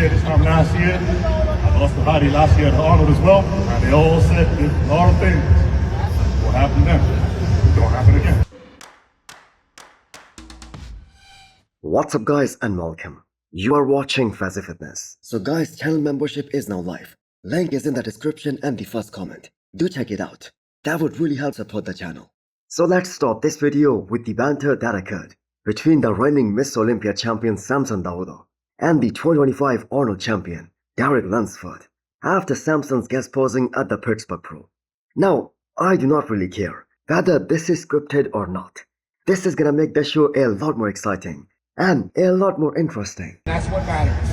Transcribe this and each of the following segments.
Olympia this time last year. I lost to Hadi last year at Arnold as well. And they all said a lot of things. What happened then? It's gonna happen again. What's up guys and welcome. You are watching Fazi Fitness. So guys, channel membership is now live. Link is in the description and the first comment. Do check it out. That would really help support the channel. So let's start this video with the banter that occurred between the reigning Miss Olympia champion Samson and the 2025 Arnold champion Derek Lunsford after Samson's guest posing at the Pittsburgh Pro. Now, I do not really care whether this is scripted or not. This is gonna make the show a lot more exciting and a lot more interesting. That's what matters.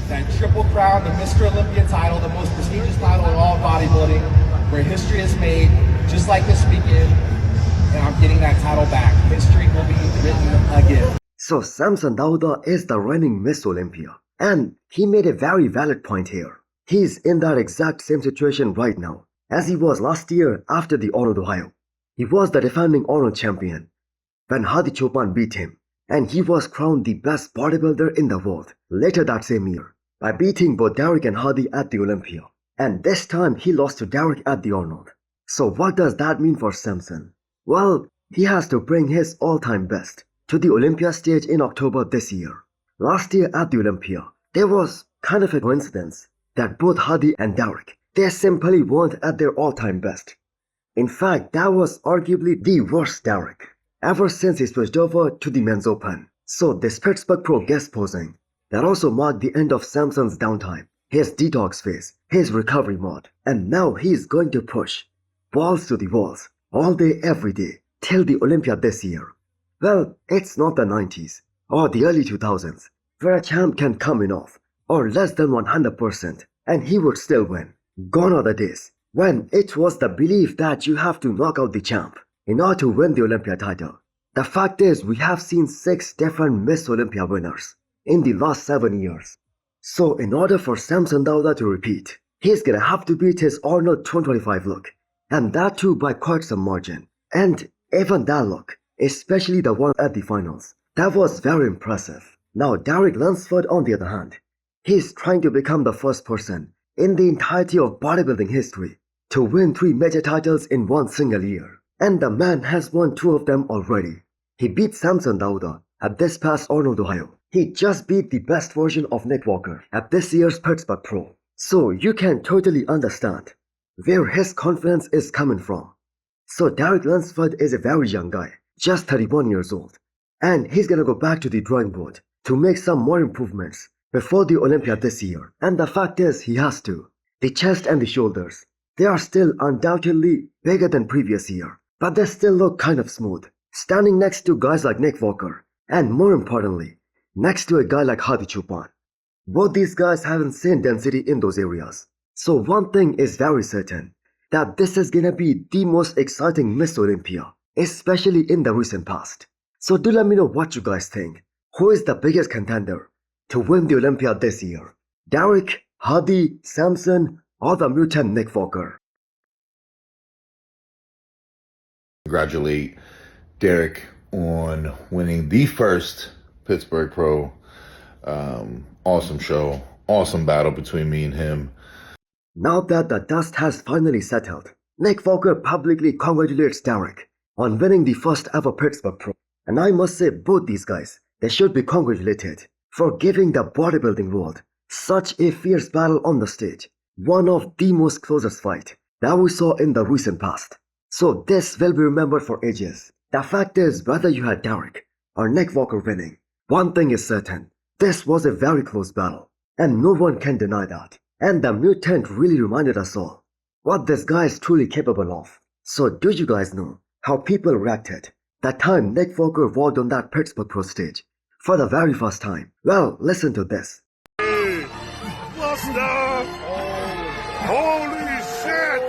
That triple crown, the Mr. Olympia title, the most prestigious title in all of bodybuilding, where history is made, just like this weekend, and I'm getting that title back. History will be written again. So Samson Dauda is the reigning Miss Olympia, and he made a very valid point here. He's in that exact same situation right now as he was last year after the Arnold Ohio. He was the defending Arnold champion when Hadi Choopan beat him, and he was crowned the best bodybuilder in the world later that same year by beating both Derek and Hadi at the Olympia. And this time he lost to Derek at the Arnold. So what does that mean for Samson? Well, he has to bring his all-time best to the Olympia stage in October this year. Last year at the Olympia, there was kind of a coincidence that both Hadi and Derek, they simply weren't at their all-time best. In fact, that was arguably the worst Derek ever since he switched over to the men's open. So this Pittsburgh Pro guest posing, that also marked the end of Samson's downtime, his detox phase, his recovery mode, and now he's going to push balls to the walls all day every day till the Olympia this year. Well, it's not the 90s or the early 2000s where a champ can come in off or less than 100% and he would still win. Gone are the days when it was the belief that you have to knock out the champ in order to win the Olympia title. The fact is, we have seen 6 different Miss Olympia winners in the last 7 years. So in order for Samson Dauda to repeat, he's gonna have to beat his Arnold 2025 look, and that too by quite some margin. And even that look, especially the one at the finals, that was very impressive. Now Derek Lunsford on the other hand, he's trying to become the first person in the entirety of bodybuilding history to win 3 major titles in one single year. And the man has won 2 of them already. He beat Samson Dauda at this past Arnold Ohio. He just beat the best version of Nick Walker at this year's Pittsburgh Pro. So you can totally understand where his confidence is coming from. So Derek Lunsford is a very young guy, just 31 years old. And he's gonna go back to the drawing board to make some more improvements before the Olympia this year. And the fact is, he has to. The chest and the shoulders, they are still undoubtedly bigger than previous year, but they still look kind of smooth, standing next to guys like Nick Walker, and more importantly, next to a guy like Hadi Choopan. Both these guys have insane density in those areas. So one thing is very certain, that this is gonna be the most exciting Miss Olympia, especially in the recent past. So do let me know what you guys think. Who is the biggest contender to win the Olympia this year? Derek, Hadi, Samson, or the mutant Nick Walker? Congratulate Derek on winning the first Pittsburgh Pro. Awesome show, awesome battle between me and him. Now that the dust has finally settled, Nick Walker publicly congratulates Derek on winning the first ever Pittsburgh Pro. And I must say, both these guys, they should be congratulated for giving the bodybuilding world such a fierce battle on the stage. One of the most closest fight that we saw in the recent past. So this will be remembered for ages. The fact is, whether you had Derek or Nick Walker winning, one thing is certain, this was a very close battle, and no one can deny that. And the mutant really reminded us all what this guy is truly capable of. So do you guys know how people reacted that time Nick Walker walked on that Pittsburgh Pro stage for the very first time? Well, listen to this. Hey, what's up? Holy shit!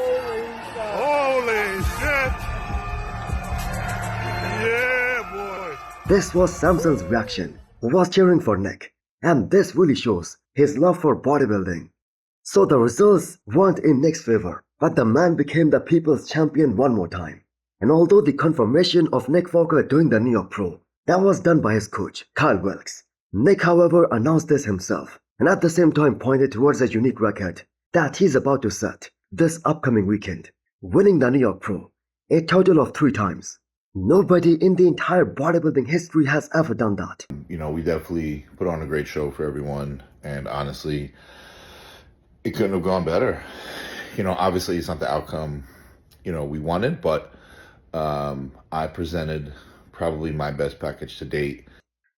Holy shit! Yeah, boy! This was Samson's reaction, who was cheering for Nick, and this really shows his love for bodybuilding. So the results weren't in Nick's favor, but the man became the people's champion one more time. And although the confirmation of Nick Walker doing the New York Pro, that was done by his coach, Kyle Wilkes, Nick however announced this himself and at the same time pointed towards a unique record that he's about to set this upcoming weekend, winning the New York Pro a total of 3 times. Nobody in the entire bodybuilding history has ever done that. We definitely put on a great show for everyone, and honestly, it couldn't have gone better. Obviously it's not the outcome, we wanted, but I presented probably my best package to date.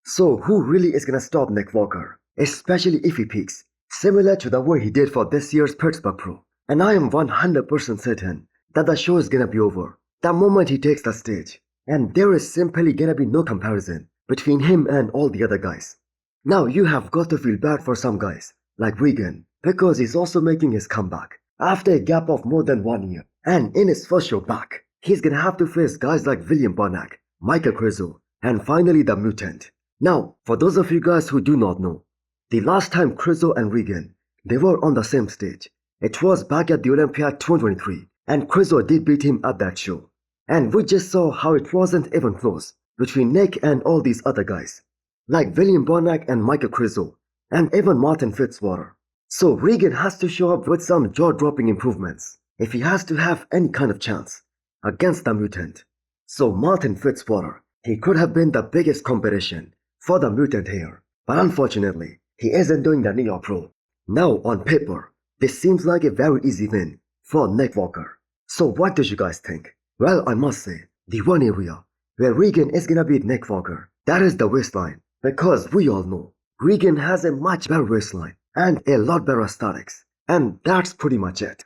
So who really is gonna stop Nick Walker, especially if he peaks, similar to the way he did for this year's Pittsburgh Pro? And I am 100% certain that the show is gonna be over the moment he takes the stage, and there is simply gonna be no comparison between him and all the other guys. Now you have got to feel bad for some guys, like Regan, because he's also making his comeback after a gap of more than 1 year, and in his first show back, he's gonna have to face guys like William Bonac, Michael Crizo, and finally the Mutant. Now, for those of you guys who do not know, the last time Crizo and Regan, they were on the same stage, it was back at the Olympia 2023, and Crizo did beat him at that show. And we just saw how it wasn't even close between Nick and all these other guys, like William Bonac and Michael Crizo, and even Martin Fitzwater. So Regan has to show up with some jaw-dropping improvements if he has to have any kind of chance against the Mutant. So Martin Fitzwater, he could have been the biggest competition for the Mutant here, but unfortunately, he isn't doing the New York Pro. Now on paper, this seems like a very easy win for Nick Walker. So what do you guys think? Well, I must say, the one area where Regan is gonna beat Nick Walker, that is the waistline, because we all know Regan has a much better waistline and a lot better aesthetics, and that's pretty much it.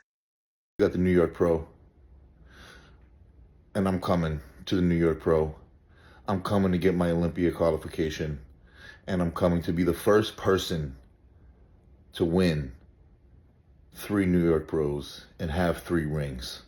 Got the New York Pro, and I'm coming to the New York Pro. I'm coming to get my Olympia qualification, and I'm coming to be the first person to win 3 New York Pros and have 3 rings.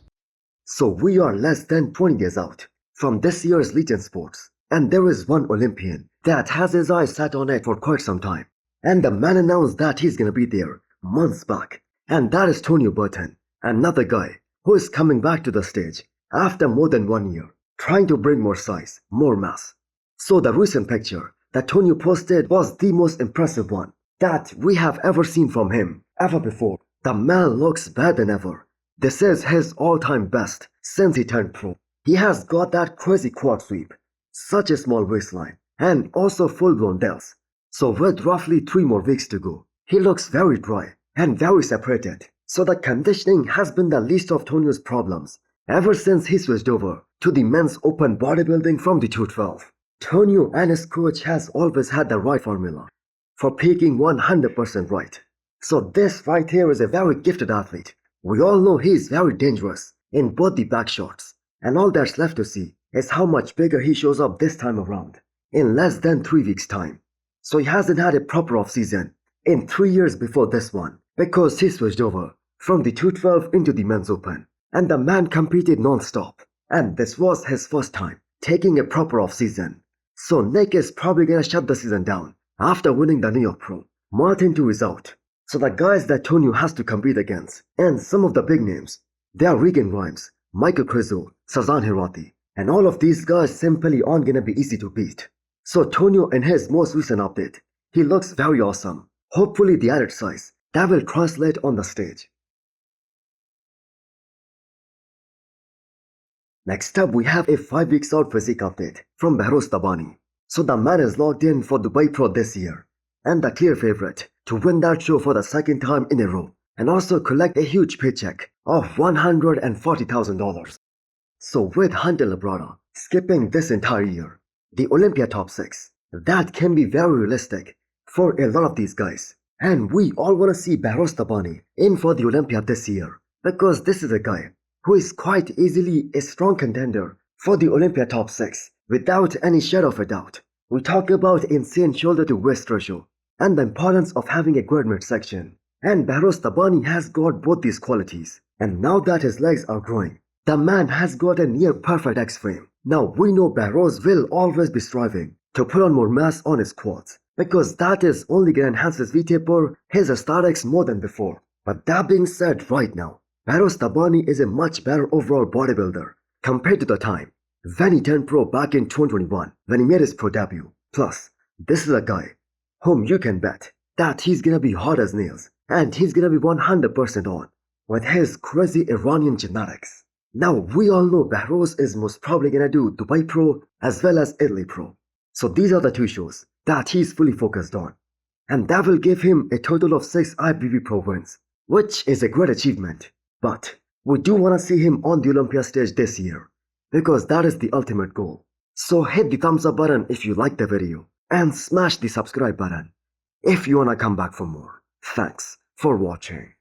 So we are less than 20 days out from this year's Legion Sports, and there is one Olympian that has his eyes set on it for quite some time, and the man announced that he's gonna be there months back, and that is Tonio Behrooz, another guy who is coming back to the stage after more than 1 year, trying to bring more size, more mass. So the recent picture that Tonio posted was the most impressive one that we have ever seen from him ever before. The man looks better than ever. This is his all-time best since he turned pro. He has got that crazy quad sweep, such a small waistline, and also full-blown delts. So with roughly 3 more weeks to go, he looks very dry and very separated. So the conditioning has been the least of Tonio's problems ever since he switched over to the men's open bodybuilding from the 212. Tonio and his coach has always had the right formula for peaking 100% right. So this right here is a very gifted athlete. We all know he is very dangerous in both the back shots, and all that's left to see is how much bigger he shows up this time around in less than 3 weeks time. So he hasn't had a proper off-season in 3 years before this one, because he switched over from the 212 into the men's open, and the man competed non-stop, and this was his first time taking a proper off-season. So Nick is probably gonna shut the season down after winning the New York Pro. Martin too is out. So the guys that Tonio has to compete against, and some of the big names, they are Regan Grimes, Michael Crizo, Sazan Hirati, and all of these guys simply aren't gonna be easy to beat. So Tonio in his most recent update, he looks very awesome. Hopefully the added size, that will translate on the stage. Next up we have a 5 weeks out physique update from Behrooz Tabani. So the man is locked in for Dubai Pro this year, and the clear favorite to win that show for the 2nd time in a row, and also collect a huge paycheck of $140,000. So with Hunter Labrada skipping this entire year, the Olympia top 6, that can be very realistic for a lot of these guys. And we all want to see Behrooz Tabani in for the Olympia this year, because this is a guy who is quite easily a strong contender for the Olympia top 6 without any shadow of a doubt. We talk about insane shoulder to waist ratio and the importance of having a great midsection. And Behrooz Tabani has got both these qualities. And now that his legs are growing, the man has got a near perfect X-frame. Now we know Behrooz will always be striving to put on more mass on his quads, because that is only going to enhance his V-taper, his aesthetics more than before. But that being said, right now, Behrooz Tabani is a much better overall bodybuilder compared to the time when he turned pro back in 2021 when he made his pro debut. Plus, this is a guy whom you can bet that he's gonna be hot as nails and he's gonna be 100% on with his crazy Iranian genetics. Now we all know Behrooz is most probably gonna do Dubai Pro as well as Italy Pro. So these are the two shows that he's fully focused on. And that will give him a total of 6 IBB Pro wins, which is a great achievement. But we do wanna see him on the Olympia stage this year, because that is the ultimate goal. So hit the thumbs up button if you liked the video and smash the subscribe button if you wanna come back for more. Thanks for watching.